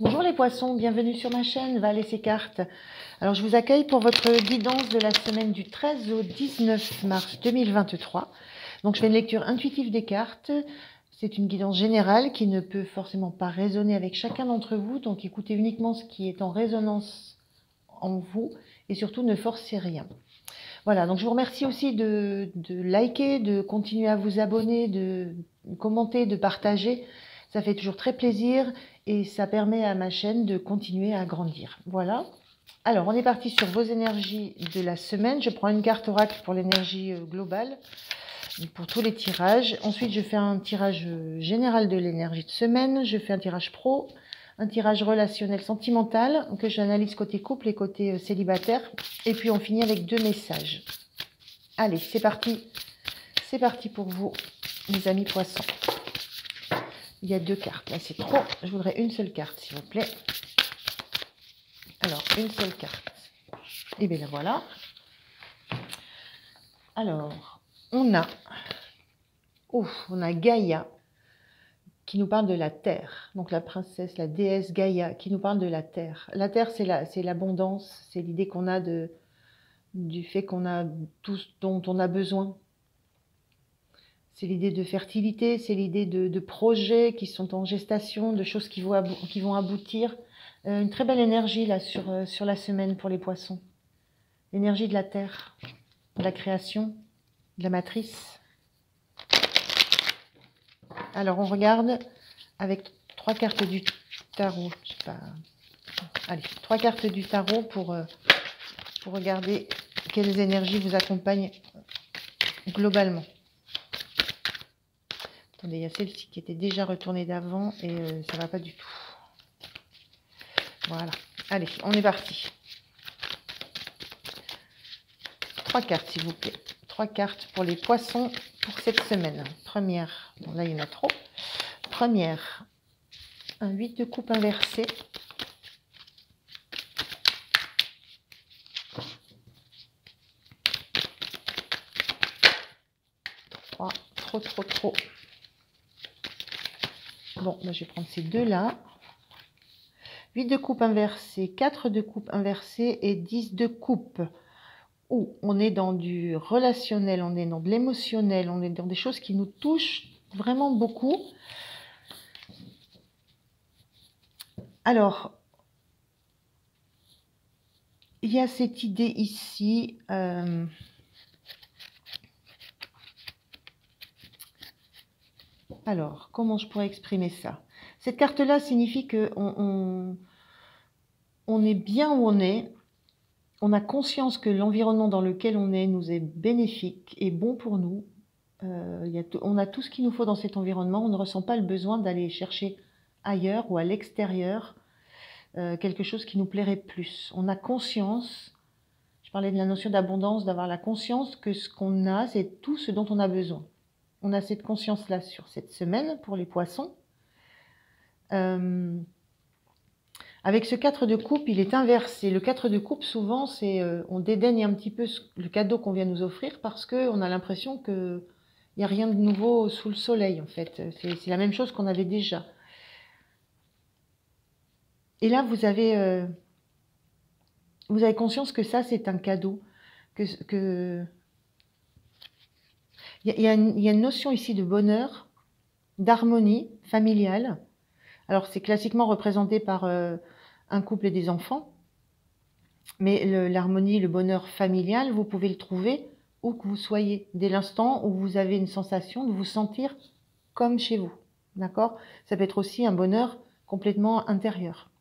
Bonjour les poissons, bienvenue sur ma chaîne Va laisser cartes. Alors je vous accueille pour votre guidance de la semaine du 13 au 19 mars 2023. Donc je fais une lecture intuitive des cartes. C'est une guidance générale qui ne peut forcément pas résonner avec chacun d'entre vous. Donc écoutez uniquement ce qui est en résonance en vous et surtout ne forcez rien. Voilà, donc je vous remercie aussi de liker, de continuer à vous abonner, de commenter, de partager. Ça fait toujours très plaisir et ça permet à ma chaîne de continuer à grandir. Voilà. Alors, on est parti sur vos énergies de la semaine. Je prends une carte oracle pour l'énergie globale, pour tous les tirages. Ensuite, je fais un tirage général de l'énergie de semaine. Je fais un tirage pro, un tirage relationnel sentimental que j'analyse côté couple et côté célibataire. Et puis, on finit avec 2 messages. Allez, c'est parti. C'est parti pour vous, mes amis poissons. Il y a 2 cartes. Là, c'est trop. Je voudrais une seule carte, s'il vous plaît. Alors, une seule carte. Et bien, la voilà. Alors, on a Gaïa qui nous parle de la terre. Donc, la princesse, la déesse Gaïa qui nous parle de la terre. La terre, c'est l'abondance. C'est l'idée qu'on a du fait qu'on a tout ce dont on a besoin. C'est l'idée de fertilité, c'est l'idée de projets qui sont en gestation, de choses qui vont aboutir. Une très belle énergie là sur la semaine pour les poissons. L'énergie de la terre, de la création, de la matrice. Alors on regarde avec 3 cartes du tarot. Je sais pas. Allez, 3 cartes du tarot pour regarder quelles énergies vous accompagnent globalement. Attendez, il y a celle-ci qui était déjà retournée d'avant et ça va pas du tout. Voilà. Allez, on est parti. 3 cartes, s'il vous plaît. 3 cartes pour les poissons pour cette semaine. Première, bon, là il y en a trop. Première, un 8 de coupe inversé. Trop. Bon, là, je vais prendre ces 2-là. 8 de coupe inversé, 4 de coupe inversé et 10 de coupe. Où on est dans du relationnel, on est dans de l'émotionnel, on est dans des choses qui nous touchent vraiment beaucoup. Alors, il y a cette idée ici... Alors, comment je pourrais exprimer ça? Cette carte-là signifie qu'on est bien où on est. On a conscience que l'environnement dans lequel on est nous est bénéfique et bon pour nous. On a tout ce qu'il nous faut dans cet environnement. On ne ressent pas le besoin d'aller chercher ailleurs ou à l'extérieur quelque chose qui nous plairait plus. On a conscience, je parlais de la notion d'abondance, d'avoir la conscience que ce qu'on a, c'est tout ce dont on a besoin. On a cette conscience-là sur cette semaine pour les poissons. Avec ce 4 de coupe, il est inversé. Le 4 de coupe, souvent, c'est on dédaigne un petit peu le cadeau qu'on vient nous offrir parce qu'on a l'impression qu'il n'y a rien de nouveau sous le soleil, en fait. C'est la même chose qu'on avait déjà. Et là, vous avez conscience que ça, c'est un cadeau. Il y a une notion ici de bonheur, d'harmonie familiale. Alors, c'est classiquement représenté par un couple et des enfants. Mais l'harmonie, le bonheur familial, vous pouvez le trouver où que vous soyez, dès l'instant où vous avez une sensation de vous sentir comme chez vous. D'accord? Ça peut être aussi un bonheur complètement intérieur.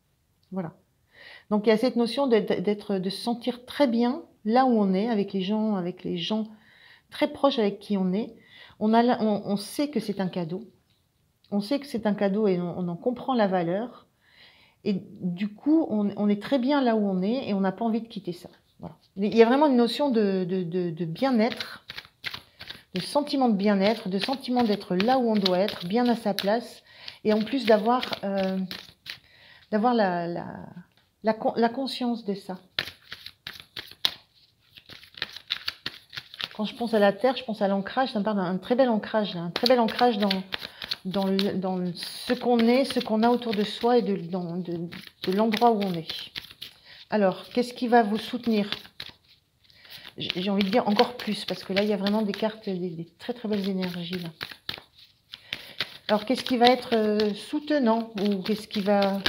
Voilà. Donc, il y a cette notion de se sentir très bien là où on est, avec les gens très proches avec qui on est. On sait que c'est un cadeau. On sait que c'est un cadeau et on en comprend la valeur. Et du coup, on est très bien là où on est et on n'a pas envie de quitter ça. Voilà. Il y a vraiment une notion de bien-être, de sentiment de bien-être, de sentiment d'être là où on doit être, bien à sa place. Et en plus d'avoir la conscience de ça. Quand je pense à la terre, je pense à l'ancrage. Ça me parle d'un très bel ancrage, là, un très bel ancrage dans ce qu'on est, ce qu'on a autour de soi et de l'endroit où on est. Alors, qu'est-ce qui va vous soutenir? J'ai envie de dire encore plus, parce que là, il y a vraiment des cartes, des très très belles énergies. Là. Alors, qu'est-ce qui va être soutenant? Ou qu'est-ce qui va...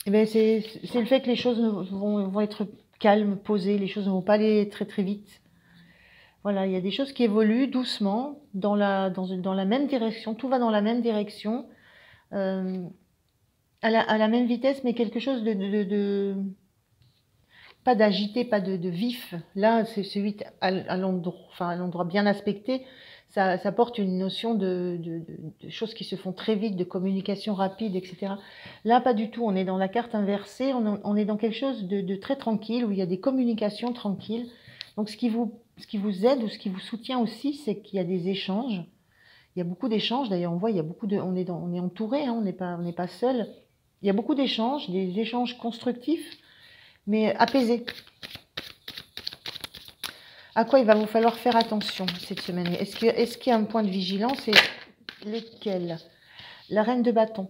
Eh bien, c'est le fait que les choses vont être calmes, posées, les choses ne vont pas aller très très vite. Voilà, il y a des choses qui évoluent doucement, dans la même direction, tout va dans la même direction, à la même vitesse, mais quelque chose pas d'agité, pas de vif. Là, c'est 8 à l'endroit bien aspecté, ça porte une notion de choses qui se font très vite, de communication rapide, etc. Là, pas du tout, on est dans la carte inversée, on est dans quelque chose de très tranquille, où il y a des communications tranquilles. Donc, ce qui vous aide ou ce qui vous soutient aussi, c'est qu'il y a des échanges. Il y a beaucoup d'échanges, d'ailleurs, on voit, il y a beaucoup on est entouré, hein, on n'est pas seul. Il y a beaucoup d'échanges, des échanges constructifs, mais apaisés. À quoi il va vous falloir faire attention cette semaine? Est-ce qu'il y a un point de vigilance et lequel? La reine de bâton.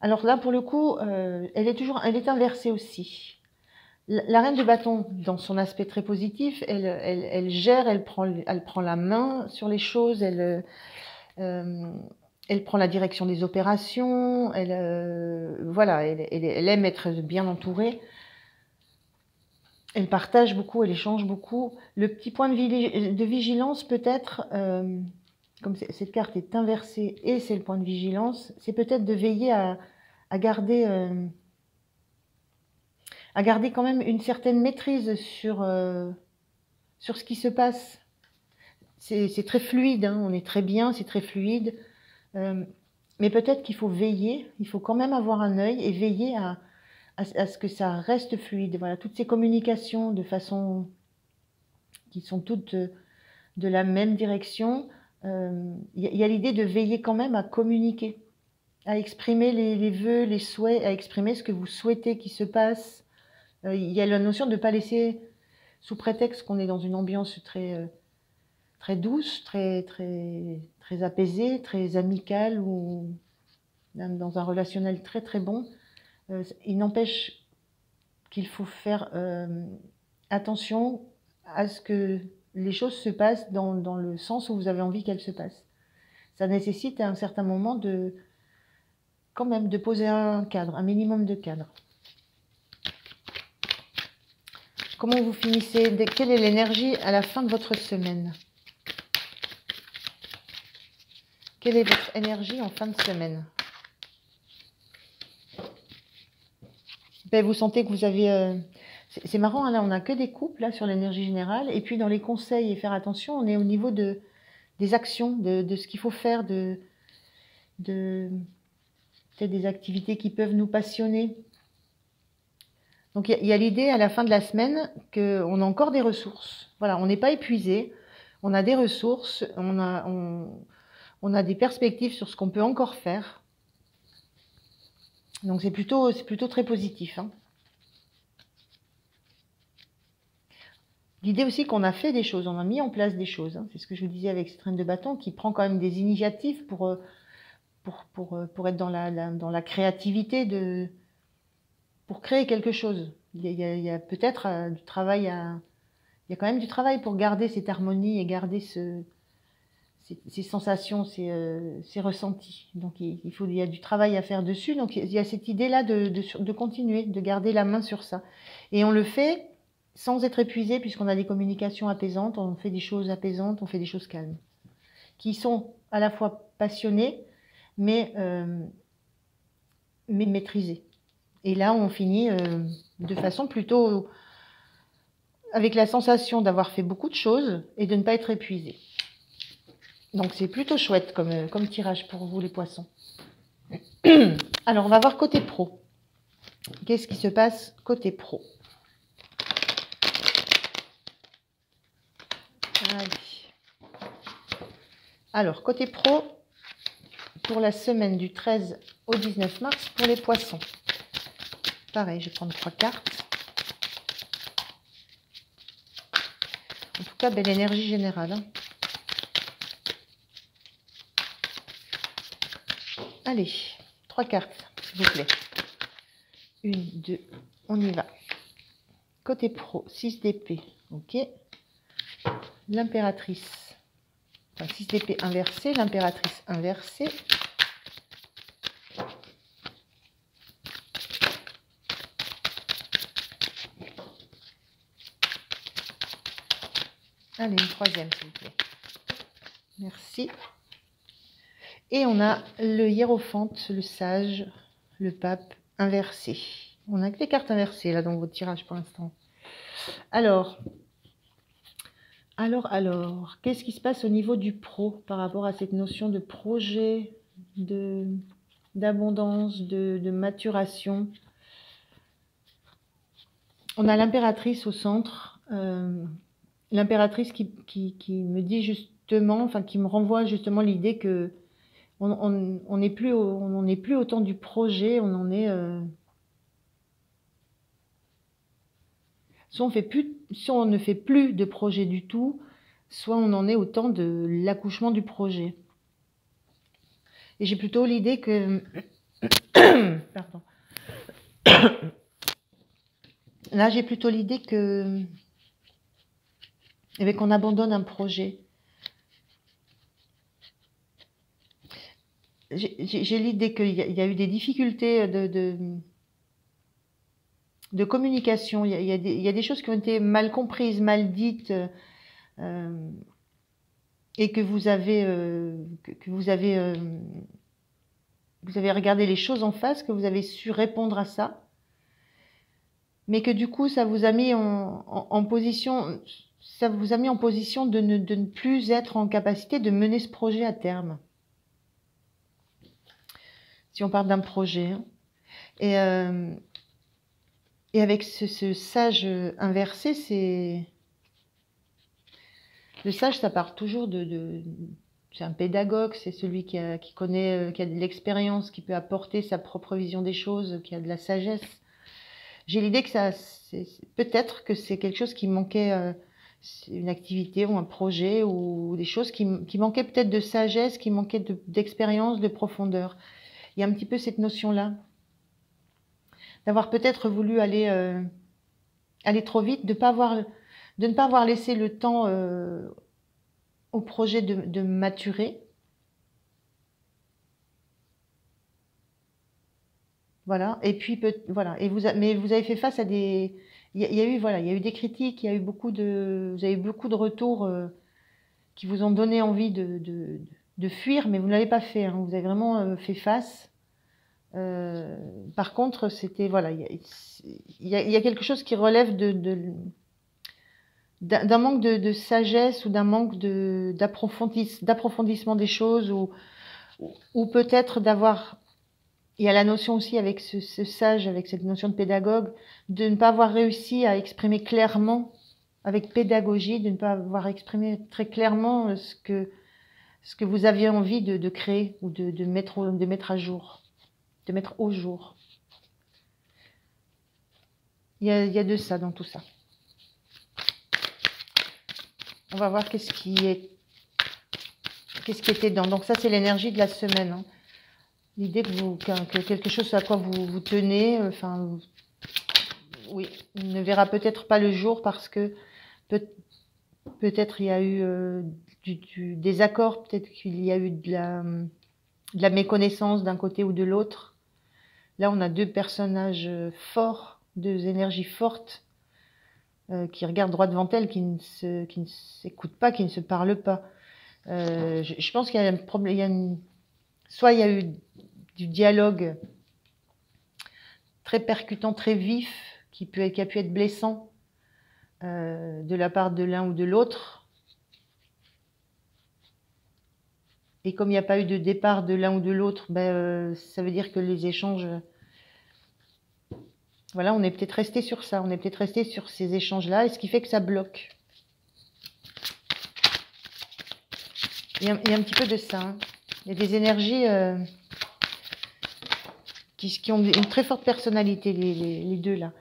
Alors là, pour le coup, elle est inversée aussi. La reine de bâton, dans son aspect très positif, elle gère, elle prend la main sur les choses, elle prend la direction des opérations, voilà, elle aime être bien entourée. Elle partage beaucoup, elle échange beaucoup. Le petit point de vigilance peut-être, comme cette carte est inversée et c'est le point de vigilance, c'est peut-être de veiller à garder quand même une certaine maîtrise sur ce qui se passe. C'est très fluide, hein, on est très bien, c'est très fluide. Mais peut-être qu'il faut veiller, il faut quand même avoir un œil et veiller à ce que ça reste fluide. Voilà, toutes ces communications de façon qui sont toutes de la même direction. Il y a l'idée de veiller quand même à communiquer, à exprimer les vœux, les souhaits, à exprimer ce que vous souhaitez qu'il se passe. Il y a la notion de ne pas laisser, sous prétexte qu'on est dans une ambiance très, très douce, très, très, très apaisée, très amicale, ou même dans un relationnel très très bon, il n'empêche qu'il faut faire attention à ce que les choses se passent dans le sens où vous avez envie qu'elles se passent. Ça nécessite à un certain moment quand même de poser un cadre, un minimum de cadre. Comment vous finissez? Quelle est l'énergie à la fin de votre semaine? Quelle est votre énergie en fin de semaine? Ben, vous sentez que vous avez... c'est marrant, hein, là on n'a que des couples là, sur l'énergie générale. Et puis dans les conseils et faire attention, on est au niveau des actions, de ce qu'il faut faire, peut-être des activités qui peuvent nous passionner. Donc il y a l'idée à la fin de la semaine qu'on a encore des ressources. Voilà, on n'est pas épuisé, on a des ressources, on a des perspectives sur ce qu'on peut encore faire. Donc c'est plutôt très positif. Hein. L'idée aussi qu'on a fait des choses, on a mis en place des choses. Hein. C'est ce que je vous disais avec cette reine de bâton qui prend quand même des initiatives pour être dans la créativité, pour créer quelque chose. Il y a peut-être du travail il y a quand même du travail pour garder cette harmonie et garder ces sensations, ces ressentis. Donc il y a du travail à faire dessus. Donc il y a cette idée-là de continuer, de garder la main sur ça. Et on le fait sans être épuisé, puisqu'on a des communications apaisantes, on fait des choses apaisantes, on fait des choses calmes, qui sont à la fois passionnées, mais maîtrisées. Et là, on finit de façon plutôt avec la sensation d'avoir fait beaucoup de choses et de ne pas être épuisé. Donc c'est plutôt chouette comme tirage pour vous les poissons. Alors on va voir côté pro. Qu'est-ce qui se passe côté pro? Allez. Alors côté pro, pour la semaine du 13 au 19 mars pour les poissons. Pareil, je vais prendre 3 cartes. En tout cas, belle énergie générale. Hein. Allez, 3 cartes, s'il vous plaît. 1, 2, on y va. Côté pro, 6 d'épée, ok. L'impératrice, enfin 6 d'épée inversée, l'impératrice inversée. Allez, une troisième, s'il vous plaît. Merci. Et on a le hiérophante, le sage, le pape inversé. On a que des cartes inversées là dans votre tirage pour l'instant. Alors, qu'est-ce qui se passe au niveau du pro par rapport à cette notion de projet, d'abondance, de maturation? On a l'impératrice au centre. L'impératrice qui me dit justement, enfin qui me renvoie justement l'idée que on n'est plus au temps du projet, on en est soit on ne fait plus de projet du tout, soit on en est au temps de l'accouchement du projet. Et j'ai plutôt l'idée que pardon. Là, j'ai plutôt l'idée que qu'on abandonne un projet. J'ai l'idée qu'il y a eu des difficultés de communication. Il y a des choses qui ont été mal comprises, mal dites, et que vous avez regardé les choses en face, que vous avez su répondre à ça, mais que du coup, ça vous a mis en position de ne plus être en capacité de mener ce projet à terme. Si on parle d'un projet. Et avec ce sage inversé, c'est... Le sage, ça part toujours c'est un pédagogue, c'est celui qui connaît, qui a de l'expérience, qui peut apporter sa propre vision des choses, qui a de la sagesse. J'ai l'idée que peut-être que c'est quelque chose qui manquait, une activité ou un projet ou des choses qui manquaient peut-être de sagesse, qui manquaient d'expérience, de profondeur. Il y a un petit peu cette notion-là, d'avoir peut-être voulu aller trop vite, de ne pas avoir laissé le temps au projet de maturer. Voilà. Et puis voilà. Mais vous avez fait face à des. Il y a eu des critiques, vous avez eu beaucoup de retours qui vous ont donné envie de fuir, mais vous ne l'avez pas fait. Hein. Vous avez vraiment fait face. Par contre, c'était il y a quelque chose qui relève d'un manque de sagesse ou d'un manque d'approfondissement des choses ou peut-être d'avoir. Il y a la notion aussi avec ce sage, avec cette notion de pédagogue, de ne pas avoir réussi à exprimer clairement, avec pédagogie, de ne pas avoir exprimé très clairement ce que vous aviez envie de créer ou de mettre à jour, de mettre au jour. Il y a de ça dans tout ça. On va voir qu'est-ce qui était dedans. Donc ça, c'est l'énergie de la semaine. Hein. L'idée que quelque chose à quoi vous tenez, oui, ne verra peut-être pas le jour parce que peut-être il y a eu du désaccord, peut-être qu'il y a eu de la méconnaissance d'un côté ou de l'autre. Là, on a deux personnages forts, deux énergies fortes qui regardent droit devant elles, qui ne s'écoutent pas, qui ne se parlent pas. Je pense qu'il y a un problème. Soit il y a eu du dialogue très percutant, très vif, qui a pu être blessant de la part de l'un ou de l'autre. Et comme il n'y a pas eu de départ de l'un ou de l'autre, ça veut dire que les échanges... Voilà, on est peut-être resté sur ça, on est peut-être resté sur ces échanges-là, et ce qui fait que ça bloque. Il y a un petit peu de ça. Hein. Il y a des énergies qui ont une très forte personnalité, les deux là.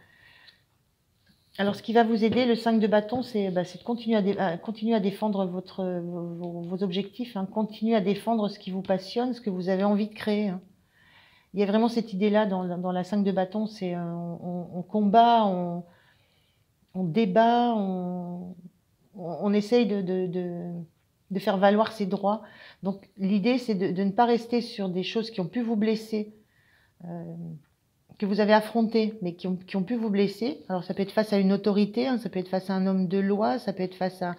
Alors, ce qui va vous aider, le 5 de bâton, c'est de continuer à défendre vos objectifs, hein, continuer à défendre ce qui vous passionne, ce que vous avez envie de créer. Hein. Il y a vraiment cette idée-là dans la 5 de bâton, c'est on combat, on débat, on essaye de faire valoir ses droits. Donc l'idée, c'est de ne pas rester sur des choses qui ont pu vous blesser, que vous avez affrontées, mais qui ont pu vous blesser. Alors ça peut être face à une autorité, hein, ça peut être face à un homme de loi, ça peut être face à...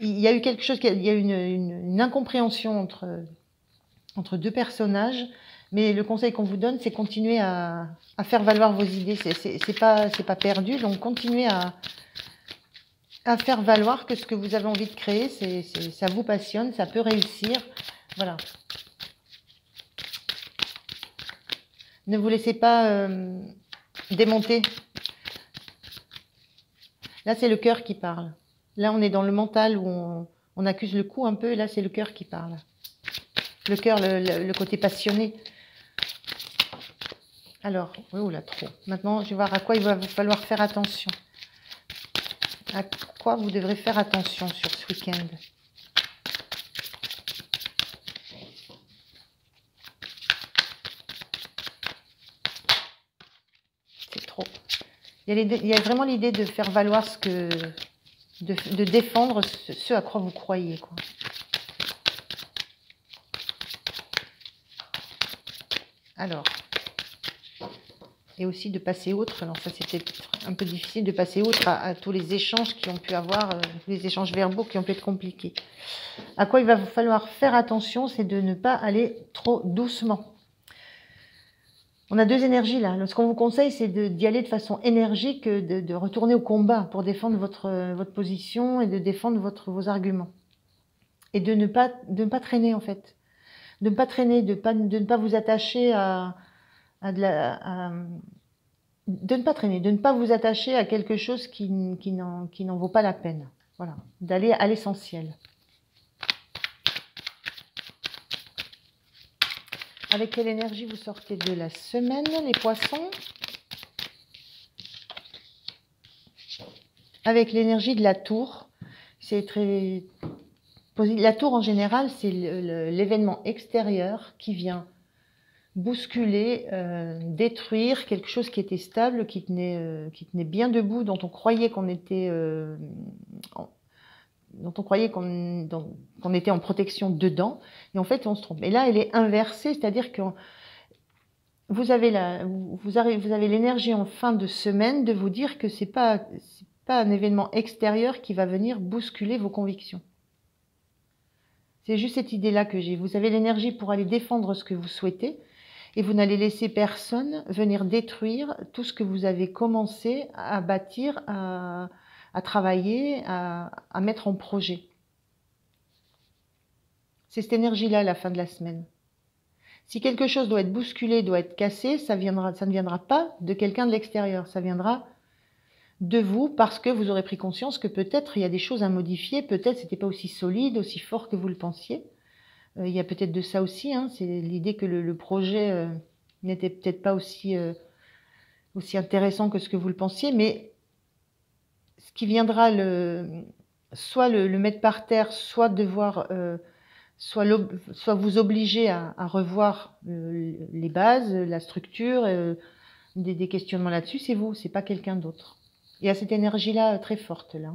Il y a eu quelque chose, il y a eu une incompréhension entre deux personnages, mais le conseil qu'on vous donne, c'est continuer à faire valoir vos idées. C'est pas perdu, donc continuez à faire valoir que ce que vous avez envie de créer, ça vous passionne, ça peut réussir. Voilà. Ne vous laissez pas démonter. Là, c'est le cœur qui parle. Là, on est dans le mental où on accuse le coup un peu, et là, c'est le cœur qui parle. Le cœur, le côté passionné. Alors, oh là, trop. Maintenant, je vais voir à quoi il va vous falloir faire attention. À quoi vous devrez faire attention sur ce week-end. C'est trop. Il y a vraiment l'idée de faire valoir de défendre ce à quoi vous croyez, quoi. Alors, et aussi de passer outre, alors ça c'était un peu difficile de passer outre à tous les échanges qui ont pu avoir, tous les échanges verbaux qui ont pu être compliqués. À quoi il va vous falloir faire attention, c'est de ne pas aller trop doucement. On a deux énergies là. Ce qu'on vous conseille, c'est d'y aller de façon énergique, de retourner au combat pour défendre votre position et de défendre vos arguments. Et de ne pas traîner en fait. De ne pas traîner, de ne pas vous attacher de ne pas traîner, de ne pas vous attacher à quelque chose qui n'en vaut pas la peine. Voilà, d'aller à l'essentiel. Avec quelle énergie vous sortez de la semaine, les poissons? Avec l'énergie de la tour. C'est très... La tour, en général, c'est l'événement extérieur qui vient bousculer, détruire quelque chose qui était stable, qui tenait bien debout, dont on croyait qu'on était... qu'on était en protection dedans, et en fait on se trompe. Et là elle est inversée, c'est-à-dire que vous avez l'énergie en fin de semaine de vous dire que c'est pas un événement extérieur qui va venir bousculer vos convictions. C'est juste cette idée-là que j'ai. Vous avez l'énergie pour aller défendre ce que vous souhaitez, et vous n'allez laisser personne venir détruire tout ce que vous avez commencé à bâtir, à travailler, à mettre en projet. C'est cette énergie-là à la fin de la semaine. Si quelque chose doit être bousculé, doit être cassé, ça ne viendra pas de quelqu'un de l'extérieur, ça viendra de vous parce que vous aurez pris conscience que peut-être il y a des choses à modifier, peut-être c'était pas aussi solide, aussi fort que vous le pensiez. Il y a peut-être de ça aussi, hein, c'est l'idée que le projet n'était peut-être pas aussi intéressant que ce que vous le pensiez, mais ce qui viendra soit le mettre par terre, soit devoir, soit vous obliger à revoir les bases, la structure, des questionnements là-dessus, c'est vous, c'est pas quelqu'un d'autre. Il y a cette énergie-là très forte là.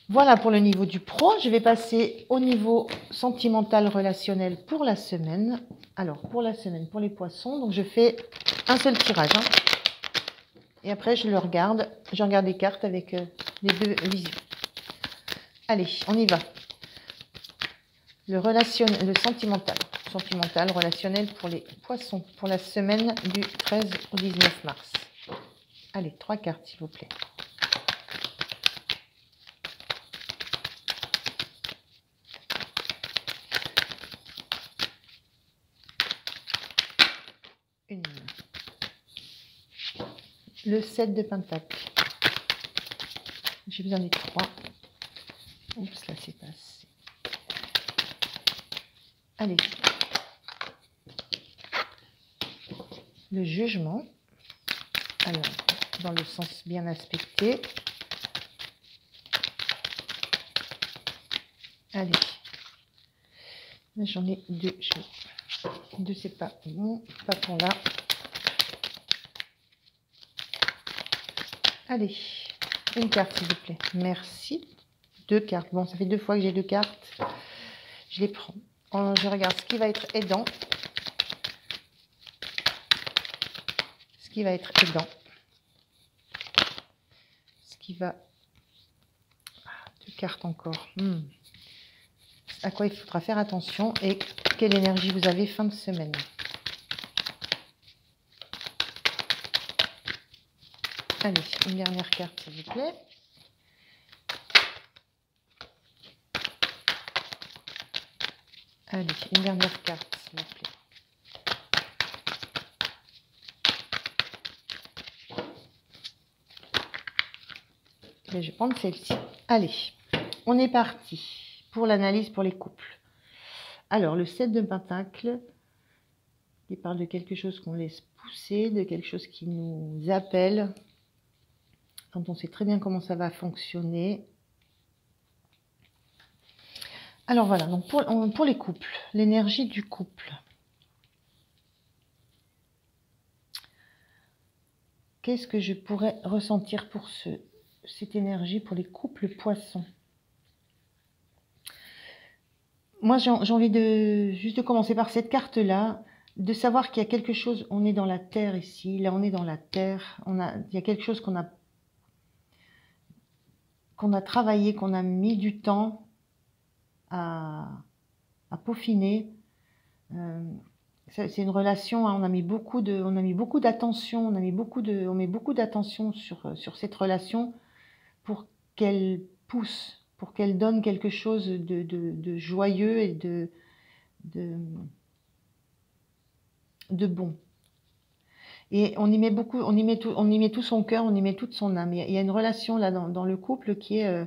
Voilà pour le niveau du pro. Je vais passer au niveau sentimental relationnel pour la semaine. Alors, pour la semaine, pour les poissons, donc je fais un seul tirage. Hein. Et après, je regarde les cartes avec les deux visions. Allez, on y va. Le sentimental, relationnel pour les poissons, pour la semaine du 13 au 19 mars. Allez, 3 cartes, s'il vous plaît. Une. Le 7 de pentacle. J'ai besoin des 3. Oups, là c'est passé. Allez. Le jugement. Alors, dans le sens bien aspecté. Allez. J'en ai deux. Deux, c'est pas bon. Pas pour là. Allez, une carte, s'il vous plaît. Merci. Deux cartes. Bon, ça fait 2 fois que j'ai 2 cartes. Je les prends. Je regarde ce qui va être aidant. Ce qui va être aidant. Ce qui va... 2 cartes encore. À quoi il faudra faire attention et quelle énergie vous avez fin de semaine. Allez, une dernière carte, s'il vous plaît. Allez, une dernière carte, s'il vous plaît. Et je vais prendre celle-ci. Allez, on est parti pour l'analyse pour les couples. Alors, le 7 de Pentacle, il parle de quelque chose qu'on laisse pousser, de quelque chose qui nous appelle, quand on sait très bien comment ça va fonctionner. Alors voilà, donc pour les couples, l'énergie du couple. Qu'est-ce que je pourrais ressentir pour cette énergie pour les couples poissons? Moi, j'ai envie juste de commencer par cette carte-là, de savoir qu'il y a quelque chose, on est dans la terre ici, là on est dans la terre, il y a quelque chose qu'on a travaillé, qu'on a mis du temps à peaufiner. C'est une relation, hein, on met beaucoup d'attention, on met beaucoup d'attention sur cette relation pour qu'elle pousse, pour qu'elle donne quelque chose de joyeux et de bon. Et on y met beaucoup, on y met tout son cœur, on y met toute son âme. Il y a une relation là dans le couple qui est,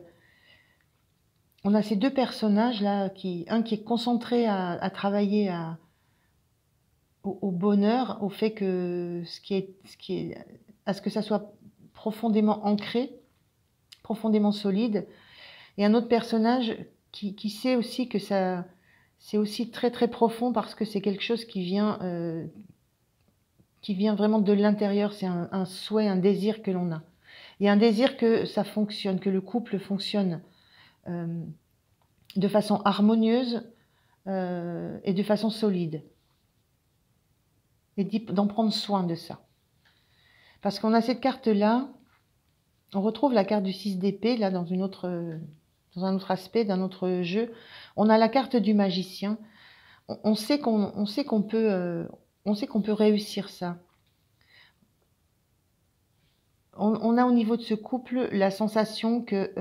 on a ces deux personnages là, un qui est concentré à travailler au bonheur, au fait que à ce que ça soit profondément ancré, profondément solide, et un autre personnage qui sait aussi que ça, c'est aussi très très profond parce que c'est quelque chose qui vient vraiment de l'intérieur, c'est un souhait, un désir que l'on a. Il y a un désir que ça fonctionne, que le couple fonctionne de façon harmonieuse et de façon solide. Et d'en prendre soin de ça. Parce qu'on a cette carte-là, on retrouve la carte du 6 d'épée, là, dans un autre aspect, d'un autre jeu. On a la carte du magicien. On sait qu'on peut réussir ça. On a au niveau de ce couple la sensation que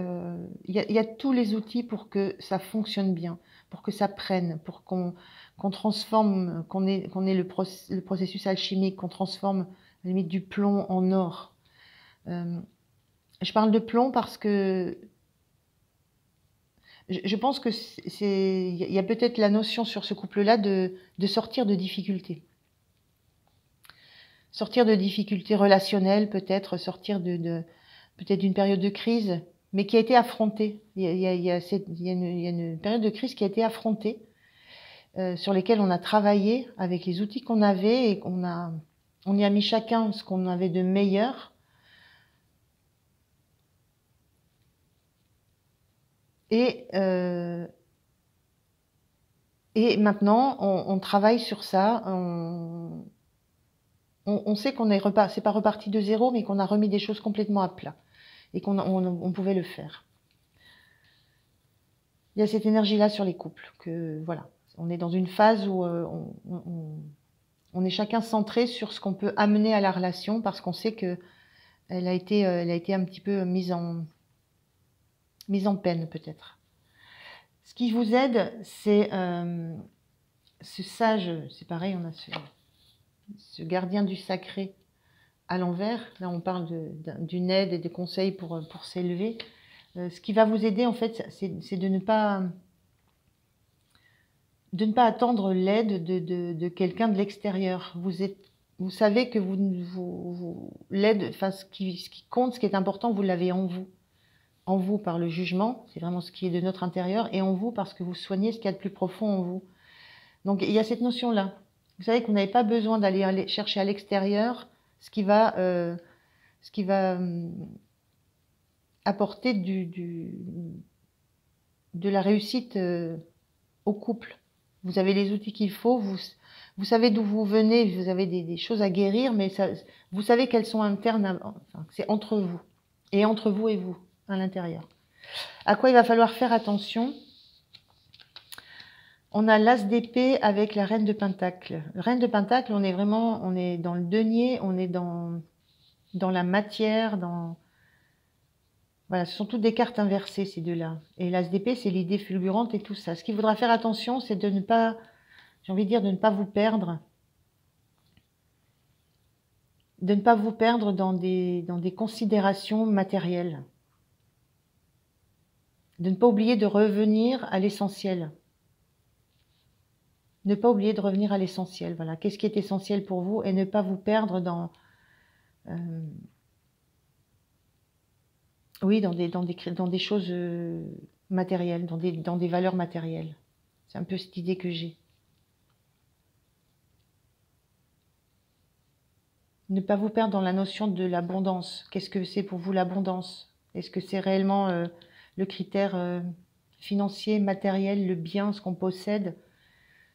y a tous les outils pour que ça fonctionne bien, pour que ça prenne, pour qu'on transforme, qu'on ait le processus alchimique, qu'on transforme à la limite du plomb en or. Je parle de plomb parce que je pense que il y a peut-être la notion sur ce couple-là de sortir de difficultés. Sortir de difficultés relationnelles, peut-être sortir peut-être d'une période de crise, mais qui a été affrontée. Il y a une période de crise qui a été affrontée, sur lesquelles on a travaillé avec les outils qu'on avait et on y a mis chacun ce qu'on avait de meilleur. Et maintenant, on travaille sur ça. On sait qu'on c'est pas reparti de zéro, mais qu'on a remis des choses complètement à plat et qu'on pouvait le faire. Il y a cette énergie-là sur les couples, que voilà, on est dans une phase où on est chacun centré sur ce qu'on peut amener à la relation, parce qu'on sait que elle a été un petit peu mise en peine peut-être. Ce qui vous aide, c'est ce sage, c'est pareil, on a ce gardien du sacré à l'envers. Là, on parle d'une aide et des conseils pour s'élever. Ce qui va vous aider, en fait, c'est de ne pas attendre l'aide de quelqu'un de l'extérieur. Vous savez que l'aide, enfin, ce qui compte, ce qui est important, vous l'avez en vous. En vous par le jugement, c'est vraiment ce qui est de notre intérieur, et en vous parce que vous soignez ce qu'il y a de plus profond en vous. Donc, il y a cette notion-là. Vous savez que vous n'avez pas besoin d'aller chercher à l'extérieur ce qui va, apporter de la réussite au couple. Vous avez les outils qu'il faut, vous savez d'où vous venez, vous avez des choses à guérir, mais ça, vous savez qu'elles sont internes, enfin, c'est entre vous, et entre vous et vous, à l'intérieur. À quoi il va falloir faire attention? On a l'as d'épée avec la reine de pentacle. Reine de pentacle, on est dans le denier, on est dans la matière, voilà, ce sont toutes des cartes inversées, ces deux-là. Et l'as d'épée, c'est l'idée fulgurante et tout ça. Ce qu'il faudra faire attention, c'est de ne pas, j'ai envie de dire, de ne pas vous perdre. De ne pas vous perdre dans des considérations matérielles. De ne pas oublier de revenir à l'essentiel. Ne pas oublier de revenir à l'essentiel. Voilà, qu'est-ce qui est essentiel pour vous et ne pas vous perdre dans... oui, dans des choses matérielles, dans des valeurs matérielles. C'est un peu cette idée que j'ai. Ne pas vous perdre dans la notion de l'abondance. Qu'est-ce que c'est pour vous l'abondance? Est-ce que c'est réellement le critère financier, matériel, le bien, ce qu'on possède?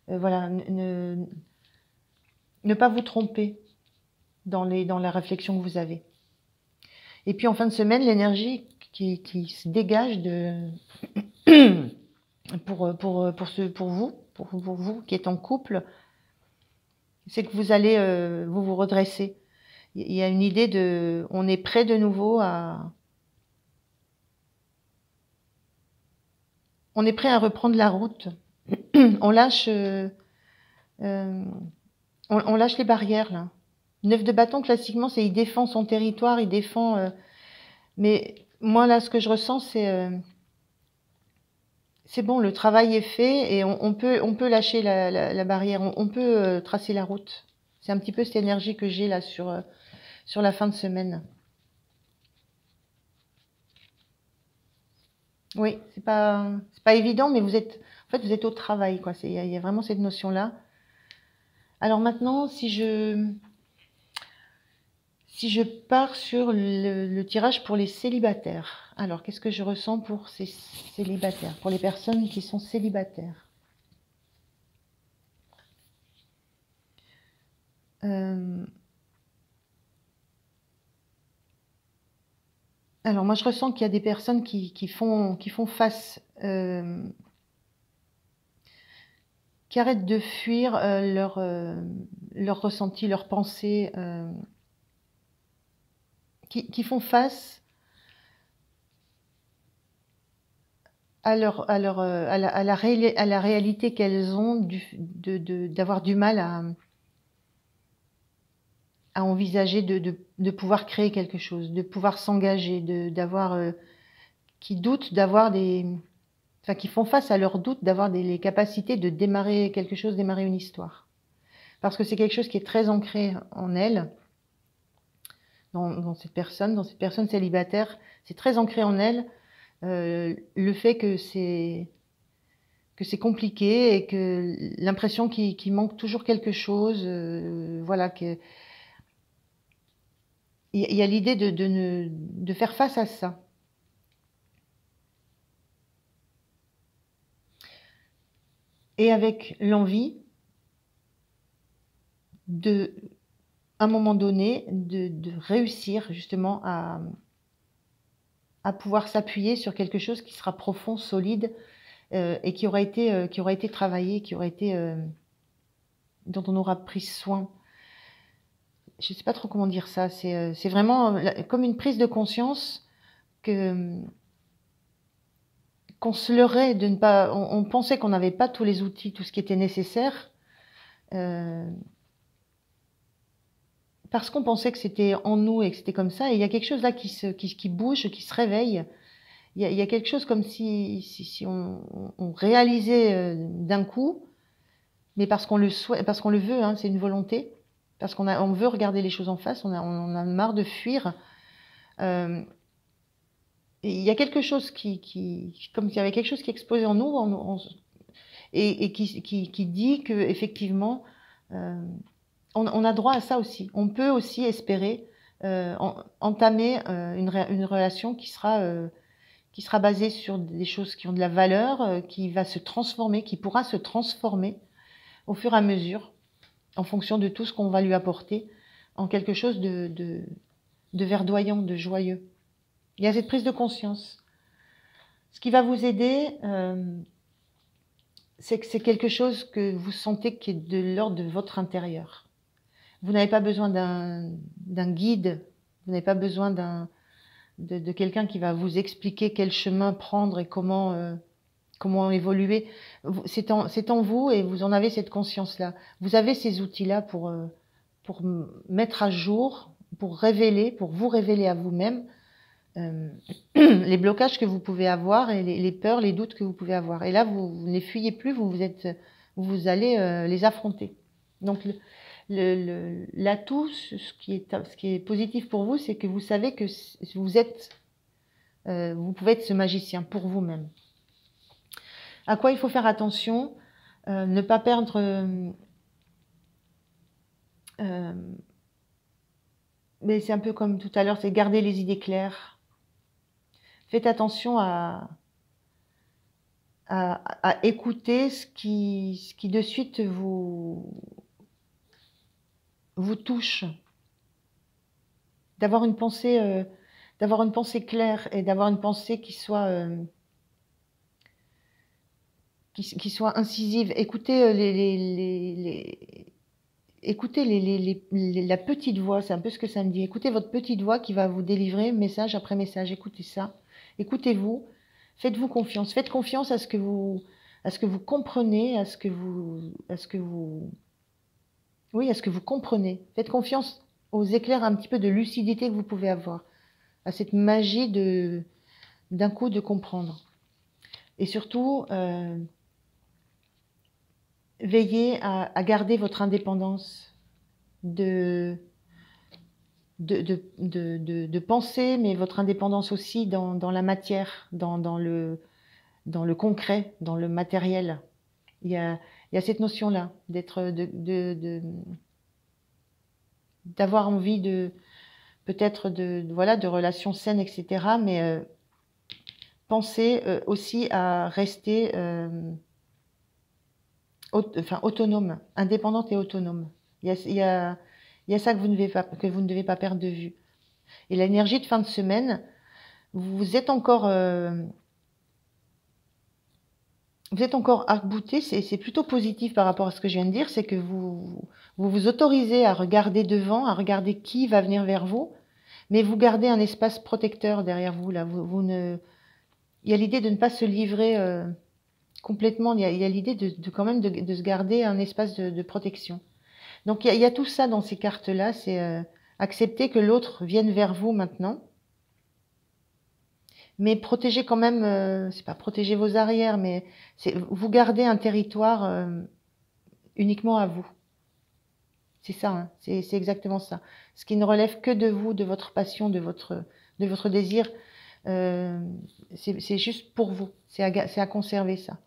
Voilà, ne pas vous tromper dans la réflexion que vous avez. Et puis en fin de semaine, l'énergie qui se dégage pour vous qui êtes en couple, c'est que vous allez vous redresser. Il y a une idée on est prêt de nouveau on est prêt à reprendre la route. On lâche on lâche les barrières là. 9 de bâton, classiquement, c'est il défend son territoire, il défend. Mais moi là, ce que je ressens, c'est bon, le travail est fait et on peut lâcher la barrière, on peut tracer la route. C'est un petit peu cette énergie que j'ai là sur la fin de semaine. Oui, c'est pas évident, mais vous êtes au travail, quoi. Il y a vraiment cette notion-là. Alors maintenant, si je pars sur le tirage pour les célibataires, alors qu'est-ce que je ressens pour ces célibataires, pour les personnes qui sont célibataires? Alors moi je ressens qu'il y a des personnes qui font face, qui arrêtent de fuir leur ressenti, leurs pensées, qui font face à la réalité qu'elles ont d'avoir du mal à envisager de pouvoir créer quelque chose, de pouvoir s'engager, qui doutent d'avoir qui font face à leurs doutes d'avoir les capacités de démarrer quelque chose, démarrer une histoire. Parce que c'est quelque chose qui est très ancré en elles, dans cette personne célibataire, c'est très ancré en elle, le fait que c'est compliqué et que l'impression qu'il manque toujours quelque chose, voilà, que il y a l'idée de faire face à ça. Et avec l'envie à un moment donné, de réussir justement à pouvoir s'appuyer sur quelque chose qui sera profond, solide, et qui aura été travaillé, dont on aura pris soin. Je ne sais pas trop comment dire ça. C'est vraiment comme une prise de conscience qu'on se leurrait de ne pas. On pensait qu'on n'avait pas tous les outils, tout ce qui était nécessaire, parce qu'on pensait que c'était en nous et que c'était comme ça. Et il y a quelque chose là qui bouge, qui se réveille. Il y a quelque chose comme si on réalisait d'un coup, mais parce qu'on le souhaite, parce qu'on le veut, hein, c'est une volonté, parce on veut regarder les choses en face, on a marre de fuir. Et il y a quelque chose comme s'il y avait quelque chose qui explosait en nous, et qui dit que effectivement, on a droit à ça aussi. On peut aussi espérer entamer une relation qui sera basée sur des choses qui ont de la valeur, qui va se transformer, qui pourra se transformer au fur et à mesure, en fonction de tout ce qu'on va lui apporter, en quelque chose de verdoyant, de joyeux. Il y a cette prise de conscience. Ce qui va vous aider, c'est que c'est quelque chose que vous sentez qui est de l'ordre de votre intérieur. Vous n'avez pas besoin d'un guide, vous n'avez pas besoin de quelqu'un qui va vous expliquer quel chemin prendre et comment évoluer. C'est en vous et vous en avez cette conscience-là. Vous avez ces outils-là pour mettre à jour, pour vous révéler à vous-même les blocages que vous pouvez avoir et les peurs, les doutes que vous pouvez avoir. Et là, vous ne les fuyez plus, vous allez les affronter. Donc, l'atout, ce qui est positif pour vous, c'est que vous savez que vous pouvez être ce magicien pour vous-même. À quoi il faut faire attention, ne pas perdre... mais c'est un peu comme tout à l'heure, c'est garder les idées claires. Faites attention à écouter ce qui de suite vous touche. D'avoir une pensée claire et d'avoir une pensée qui soit incisive. Écoutez la petite voix, c'est un peu ce que ça me dit. Écoutez votre petite voix qui va vous délivrer message après message. Écoutez ça. Écoutez-vous. Faites-vous confiance. Faites confiance à ce que vous comprenez, à ce que vous comprenez. Faites confiance aux éclairs un petit peu de lucidité que vous pouvez avoir, à cette magie d'un coup de comprendre. Et surtout, veillez à garder votre indépendance de penser, mais votre indépendance aussi dans la matière, dans le concret, dans le matériel. Il y a cette notion-là, d'avoir envie peut-être de relations saines, etc. Mais pensez aussi à rester autonome, indépendante et autonome. Il y a ça que vous ne devez pas perdre de vue. Et l'énergie de fin de semaine, vous êtes encore arc-bouté, c'est plutôt positif par rapport à ce que je viens de dire, c'est que vous autorisez à regarder devant, à regarder qui va venir vers vous, mais vous gardez un espace protecteur derrière vous. Là. Il y a l'idée de ne pas se livrer complètement, il y a l'idée quand même de se garder un espace de protection. Donc il y a tout ça dans ces cartes-là, c'est accepter que l'autre vienne vers vous maintenant, mais protégez quand même, c'est pas protéger vos arrières, mais vous gardez un territoire uniquement à vous. C'est ça, hein, c'est exactement ça. Ce qui ne relève que de vous, de votre passion, de votre désir, c'est juste pour vous, c'est à conserver ça.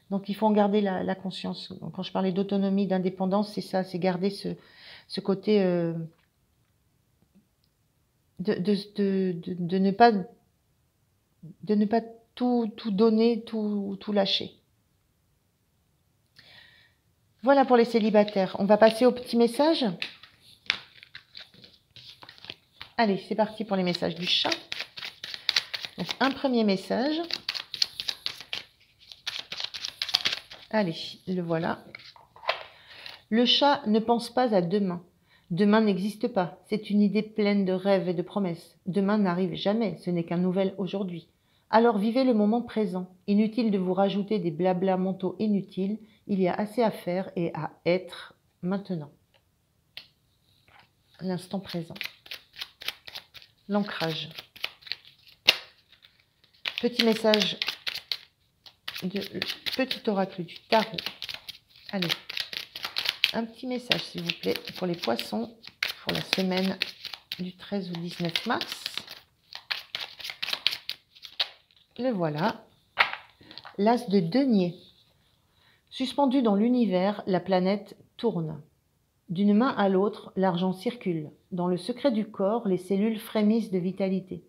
Donc il faut en garder la conscience. Quand je parlais d'autonomie, d'indépendance, c'est ça, c'est garder ce côté de ne pas tout donner, tout lâcher. Voilà pour les célibataires. On va passer au petit message. Allez, c'est parti pour les messages du chat. Donc un premier message. Allez, le voilà. Le chat ne pense pas à demain. Demain n'existe pas. C'est une idée pleine de rêves et de promesses. Demain n'arrive jamais. Ce n'est qu'un nouvel aujourd'hui. Alors vivez le moment présent. Inutile de vous rajouter des blabla mentaux inutiles. Il y a assez à faire et à être maintenant. L'instant présent. L'ancrage. Petit message de petit oracle du tarot. Allez, un petit message s'il vous plaît pour les poissons pour la semaine du 13 au 19 mars. Le voilà. L'as de denier. Suspendu dans l'univers, la planète tourne. D'une main à l'autre, l'argent circule. Dans le secret du corps, les cellules frémissent de vitalité.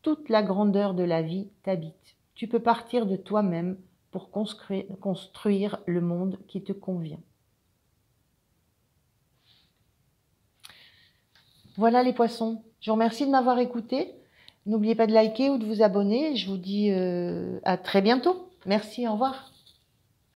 Toute la grandeur de la vie t'habite. Tu peux partir de toi-même pour construire le monde qui te convient. Voilà les poissons. Je vous remercie de m'avoir écouté. N'oubliez pas de liker ou de vous abonner. Je vous dis à très bientôt. Merci, au revoir.